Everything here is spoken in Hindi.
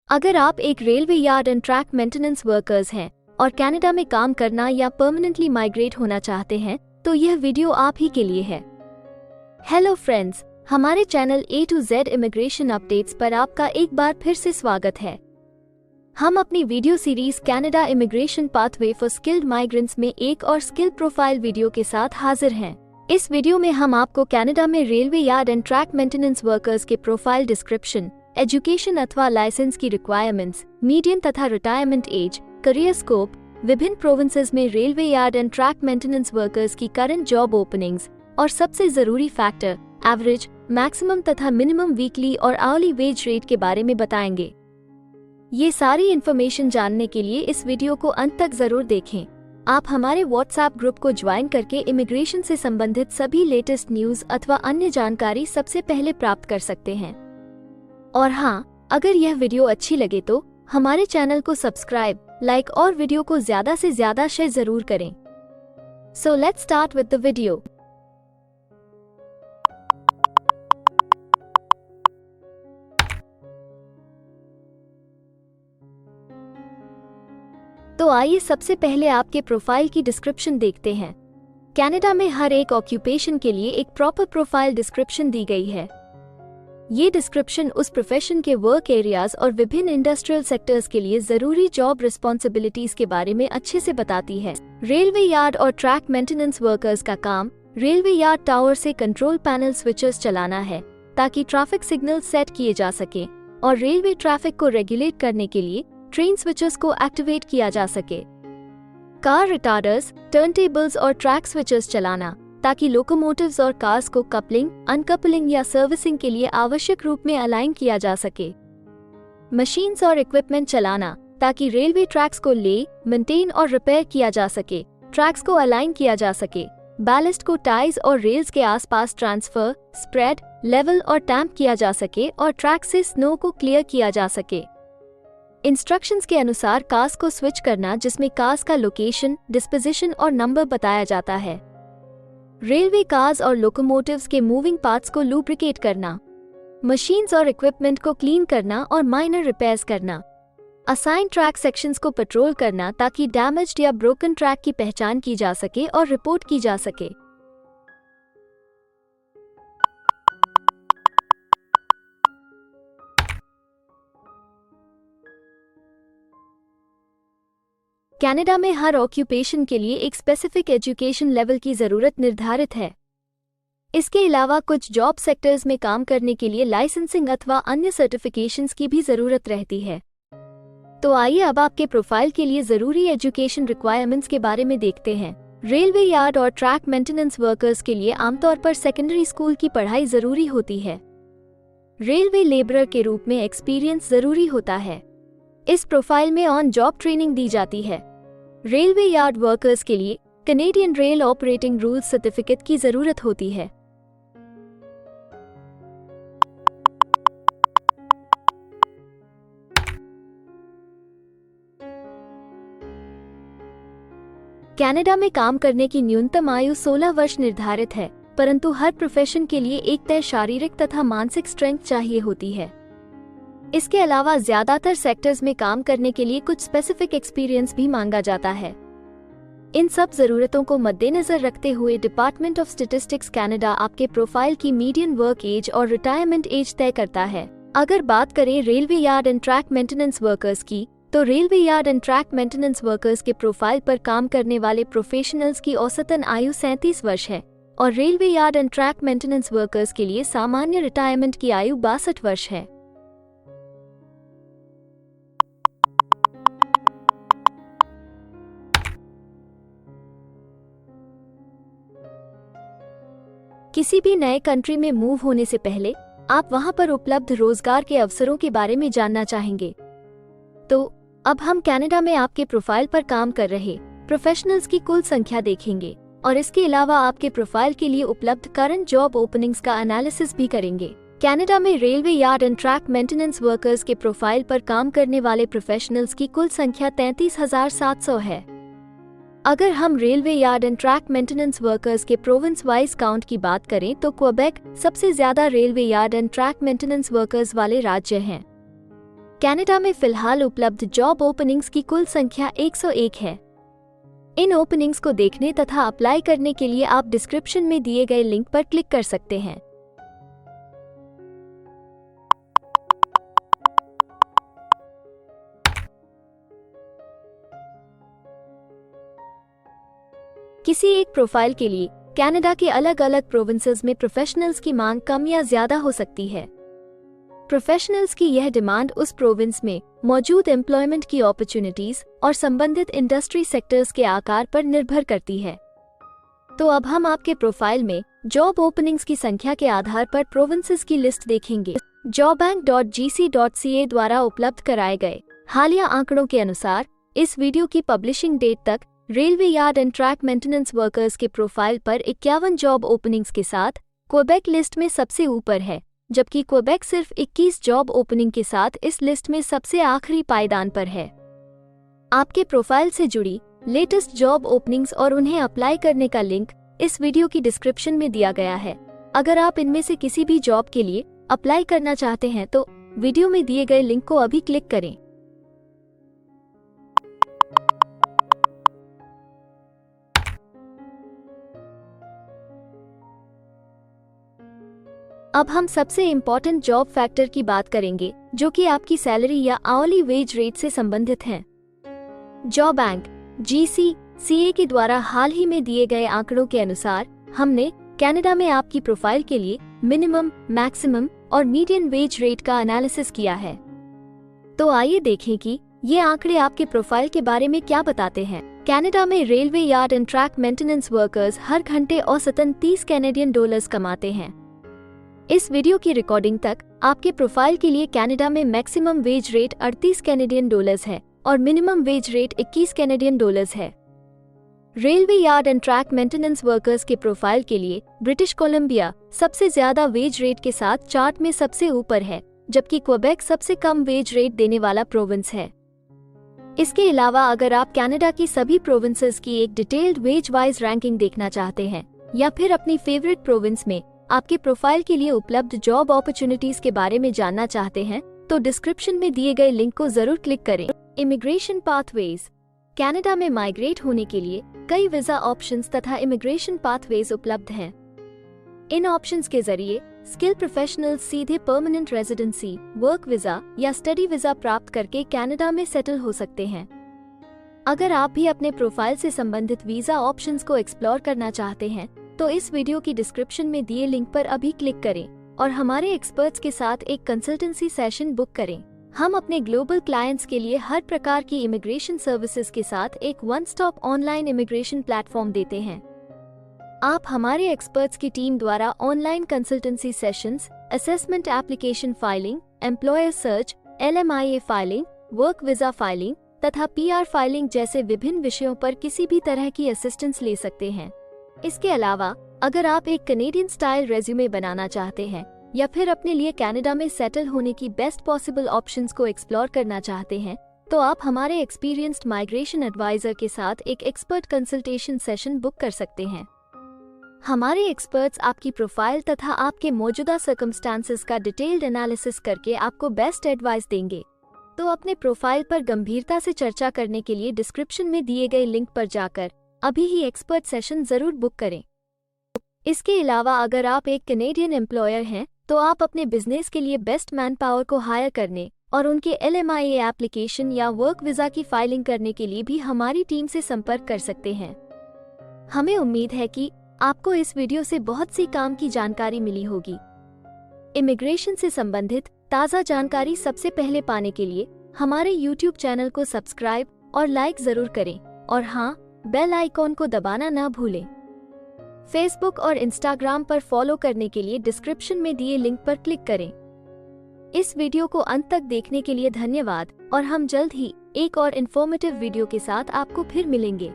अगर आप एक railway yard and track maintenance workers हैं और कनाडा में काम करना या परमानेंटली माइग्रेट होना चाहते हैं तो यह वीडियो आप ही के लिए है। हेलो फ्रेंड्स, हमारे channel A to Z immigration updates पर आपका एक बार फिर से स्वागत है। हम अपनी video series Canada immigration pathway for skilled migrants में एक और स्किल प्रोफाइल वीडियो के साथ हाजिर हैं। इस वीडियो में हम आपको कनाडा में railway yard and track maintenance workers के प्रोफाइल डिस्क्रिप्शन, एजुकेशन अथवा लाइसेंस की रिक्वायरमेंट्स, मीडियन तथा रिटायरमेंट एज, करियर स्कोप, विभिन्न प्रोविंसेस में railway yard and track maintenance workers की करंट जॉब ओपनिंग्स और सबसे जरूरी फैक्टर एवरेज, मैक्सिमम तथा मिनिमम वीकली और आवरली वेज रेट के बारे में बताएंगे। ये सारी इन्फॉर्मेशन जानने के लिए इस वीडियो को अंत तक जरूर देखें। आप हमारे व्हाट्सएप ग्रुप को ज्वाइन करके इमिग्रेशन से संबंधित सभी लेटेस्ट न्यूज अथवा अन्य जानकारी सबसे पहले प्राप्त कर सकते हैं। और हाँ, अगर यह वीडियो अच्छी लगे तो हमारे चैनल को सब्सक्राइब, लाइक और वीडियो को ज्यादा से ज्यादा शेयर जरूर करें। So let's start with the video. तो आइए सबसे पहले आपके प्रोफाइल की डिस्क्रिप्शन देखते हैं। कनाडा में हर एक ऑक्यूपेशन के लिए एक प्रॉपर प्रोफाइल डिस्क्रिप्शन दी गई है। ये डिस्क्रिप्शन उस प्रोफेशन के वर्क एरियाज और विभिन्न इंडस्ट्रियल सेक्टर्स के लिए जरूरी जॉब रिस्पॉन्सिबिलिटीज के बारे में अच्छे से बताती है। रेलवे यार्ड और ट्रैक मेंटेनेंस वर्कर्स का काम रेलवे यार्ड टावर से कंट्रोल पैनल स्विचेस चलाना है ताकि ट्रैफिक सिग्नल सेट किए जा सके और रेलवे ट्रैफिक को रेगुलेट करने के लिए ट्रेन स्विचेस को एक्टिवेट किया जा सके। कार रिटार्डर्स, टर्नटेबल्स और ट्रैक स्विचेस चलाना ताकि लोकोमोटिव्स और कार्स को कपलिंग, अनकपलिंग या सर्विसिंग के लिए आवश्यक रूप में अलाइन किया जा सके। मशीन्स और इक्विपमेंट चलाना ताकि रेलवे ट्रैक्स को ले, मेंटेन और रिपेयर किया जा सके, ट्रैक्स को अलाइन किया जा सके, बैलेस्ट को टाइज और रेल्स के आसपास ट्रांसफर, स्प्रेड, लेवल और टैंप किया जा सके और ट्रैक से स्नो को क्लियर किया जा सके। इंस्ट्रक्शंस के अनुसार कार्स को स्विच करना जिसमें कार्स का लोकेशन, डिस्पोजिशन और नंबर बताया जाता है। रेलवे कार्स और लोकोमोटिव्स के मूविंग पार्ट्स को लुब्रिकेट करना, मशीन्स और इक्विपमेंट को क्लीन करना और माइनर रिपेयर्स करना, असाइन ट्रैक सेक्शंस को पेट्रोल करना ताकि डैमेज्ड या ब्रोकन ट्रैक की पहचान की जा सके और रिपोर्ट की जा सके। कनाडा में हर ऑक्यूपेशन के लिए एक स्पेसिफिक एजुकेशन लेवल की जरूरत निर्धारित है। इसके अलावा कुछ जॉब सेक्टर्स में काम करने के लिए लाइसेंसिंग अथवा अन्य सर्टिफिकेशंस की भी जरूरत रहती है। तो आइए अब आपके प्रोफाइल के लिए जरूरी एजुकेशन रिक्वायरमेंट्स के बारे में देखते हैं। रेलवे यार्ड और ट्रैक मेंटेनेंस वर्कर्स के लिए आमतौर पर सेकेंडरी स्कूल की पढ़ाई जरूरी होती है। रेलवे लेबरर के रूप में एक्सपीरियंस जरूरी होता है। इस प्रोफाइल में ऑन जॉब ट्रेनिंग दी जाती है। रेलवे यार्ड वर्कर्स के लिए Canadian rail operating rules certificate की जरूरत होती है। कनाडा में काम करने की न्यूनतम आयु 16 वर्ष निर्धारित है, परंतु हर प्रोफेशन के लिए एक तय शारीरिक तथा मानसिक स्ट्रेंथ चाहिए होती है। इसके अलावा ज्यादातर सेक्टर्स में काम करने के लिए कुछ स्पेसिफिक एक्सपीरियंस भी मांगा जाता है। इन सब जरूरतों को मद्देनजर रखते हुए डिपार्टमेंट ऑफ स्टैटिस्टिक्स कनाडा आपके प्रोफाइल की मीडियन वर्क एज और रिटायरमेंट एज तय करता है। अगर बात करें railway yard and track maintenance workers की, तो railway yard and track maintenance workers के प्रोफाइल पर काम करने वाले प्रोफेशनल्स की औसतन आयु 37 वर्ष है और railway yard and track maintenance workers के लिए सामान्य रिटायरमेंट की आयु 62 वर्ष है। किसी भी नए कंट्री में मूव होने से पहले आप वहां पर उपलब्ध रोजगार के अवसरों के बारे में जानना चाहेंगे। तो अब हम कनाडा में आपके प्रोफाइल पर काम कर रहे प्रोफेशनल्स की कुल संख्या देखेंगे और इसके अलावा आपके प्रोफाइल के लिए उपलब्ध करंट जॉब ओपनिंग्स का एनालिसिस भी करेंगे। कनाडा में railway yard and track maintenance workers के प्रोफाइल पर काम करने वाले प्रोफेशनल्स की कुल संख्या 33,700 है। अगर हम railway yard and track maintenance workers के प्रोविंस वाइज काउंट की बात करें तो क्वेबेक सबसे ज्यादा railway yard and track maintenance workers वाले राज्य हैं। कनाडा में फिलहाल उपलब्ध जॉब ओपनिंग्स की कुल संख्या 101 है। इन ओपनिंग्स को देखने तथा अप्लाई करने के लिए आप डिस्क्रिप्शन में दिए गए लिंक पर क्लिक कर सकते हैं। किसी एक प्रोफाइल के लिए कनाडा के अलग अलग प्रोविंसेस में प्रोफेशनल्स की मांग कम या ज्यादा हो सकती है। प्रोफेशनल्स की यह डिमांड उस प्रोविंस में मौजूद एम्प्लॉयमेंट की अपॉर्चुनिटीज और संबंधित इंडस्ट्री सेक्टर्स के आकार पर निर्भर करती है। तो अब हम आपके प्रोफाइल में जॉब ओपनिंग्स की संख्या के आधार पर प्रोविंसेस की लिस्ट देखेंगे। jobbank.gc.ca द्वारा उपलब्ध कराए गए हालिया आंकड़ों के अनुसार इस वीडियो की पब्लिशिंग डेट तक railway yard and track maintenance workers के प्रोफाइल पर 51 जॉब ओपनिंग्स के साथ क्वेबेक लिस्ट में सबसे ऊपर है, जबकि क्वेबेक सिर्फ 21 जॉब ओपनिंग के साथ इस लिस्ट में सबसे आखिरी पायदान पर है। आपके प्रोफाइल से जुड़ी लेटेस्ट जॉब ओपनिंग्स और उन्हें अप्लाई करने का लिंक इस वीडियो की डिस्क्रिप्शन में दिया गया है। अगर आप इनमें से किसी भी जॉब के लिए अप्लाई करना चाहते हैं तो वीडियो में दिए गए लिंक को अभी क्लिक करें। अब हम सबसे इम्पोर्टेंट जॉब फैक्टर की बात करेंगे, जो कि आपकी सैलरी या आवरली वेज रेट से संबंधित हैं। जॉबबैंक (GC.CA) के द्वारा हाल ही में दिए गए आंकड़ों के अनुसार हमने कनाडा में आपकी प्रोफाइल के लिए मिनिमम, मैक्सिमम और मीडियन वेज रेट का एनालिसिस किया है। तो आइए देखें कि ये आंकड़े आपके प्रोफाइल के बारे में क्या बताते हैं। कनाडा में railway yard and track maintenance workers हर घंटे औसतन $30 कमाते हैं। इस वीडियो की रिकॉर्डिंग तक आपके प्रोफाइल के लिए कनाडा में मैक्सिमम वेज रेट $38 है और मिनिमम वेज रेट $21 है। Railway yard and track maintenance workers के प्रोफाइल के लिए ब्रिटिश कोलंबिया सबसे ज्यादा वेज रेट के साथ चार्ट में सबसे ऊपर है, जबकि क्वेबेक सबसे कम वेज रेट देने वाला प्रोविंस है। इसके अलावा अगर आप कनाडा की सभी प्रोविंसेस की एक डिटेल्ड वेज वाइज रैंकिंग देखना चाहते हैं या फिर अपनी फेवरेट प्रोविंस में आपके प्रोफाइल के लिए उपलब्ध जॉब अपॉर्चुनिटीज के बारे में जानना चाहते हैं तो डिस्क्रिप्शन में दिए गए लिंक को जरूर क्लिक करें। Immigration pathways. कनाडा में माइग्रेट होने के लिए कई वीजा ऑप्शंस तथा इमिग्रेशन पाथवेज उपलब्ध हैं। इन ऑप्शंस के जरिए स्किल प्रोफेशनल्स सीधे परमानेंट रेजिडेंसी, वर्क वीजा या स्टडी वीजा प्राप्त करके कनाडा में सेटल हो सकते हैं। अगर आप भी अपने प्रोफाइल से संबंधित वीजा ऑप्शंस को एक्सप्लोर करना चाहते हैं तो इस वीडियो की डिस्क्रिप्शन में दिए लिंक पर अभी क्लिक करें और हमारे एक्सपर्ट्स के साथ एक कंसल्टेंसी सेशन बुक करें। हम अपने ग्लोबल क्लाइंट्स के लिए हर प्रकार की इमिग्रेशन सर्विसेज के साथ एक one stop online immigration platform देते हैं। आप हमारे एक्सपर्ट्स की टीम द्वारा online consultancy sessions, assessment application filing, employer search, LMIA filing, work visa filing तथा PR फाइलिंग जैसे विभिन्न विषयों पर किसी भी तरह की असिस्टेंस ले सकते हैं। इसके अलावा अगर आप एक कनेडियन स्टाइल रेज्यूमे बनाना चाहते हैं या फिर अपने लिए कनाडा में सेटल होने की बेस्ट पॉसिबल ऑप्शंस को एक्सप्लोर करना चाहते हैं तो आप हमारे एक्सपीरियंस्ड माइग्रेशन एडवाइजर के साथ एक एक्सपर्ट कंसल्टेशन सेशन बुक कर सकते हैं। हमारे एक्सपर्ट्स आपकी प्रोफाइल तथा आपके मौजूदा सर्कमस्टांसेस का डिटेल्ड एनालिसिस करके आपको बेस्ट एडवाइस देंगे। तो अपने प्रोफाइल पर गंभीरता से चर्चा करने के लिए डिस्क्रिप्शन में दिए गए लिंक पर जाकर अभी ही एक्सपर्ट सेशन जरूर बुक करें। इसके अलावा अगर आप एक कनेडियन एम्प्लॉयर हैं तो आप अपने बिजनेस के लिए बेस्ट मैन पावर को हायर करने और उनके LMIA एप्लीकेशन या वर्क वीजा की फाइलिंग करने के लिए भी हमारी टीम से संपर्क कर सकते हैं। हमें उम्मीद है कि आपको इस वीडियो से बहुत सी काम की जानकारी मिली होगी। इमिग्रेशन से संबंधित ताज़ा जानकारी सबसे पहले पाने के लिए हमारे YouTube चैनल को सब्सक्राइब और लाइक जरूर करें और हाँ, बेल आइकॉन को दबाना ना भूलें। फेसबुक और इंस्टाग्राम पर फॉलो करने के लिए डिस्क्रिप्शन में दिए लिंक पर क्लिक करें। इस वीडियो को अंत तक देखने के लिए धन्यवाद और हम जल्द ही एक और इन्फॉर्मेटिव वीडियो के साथ आपको फिर मिलेंगे।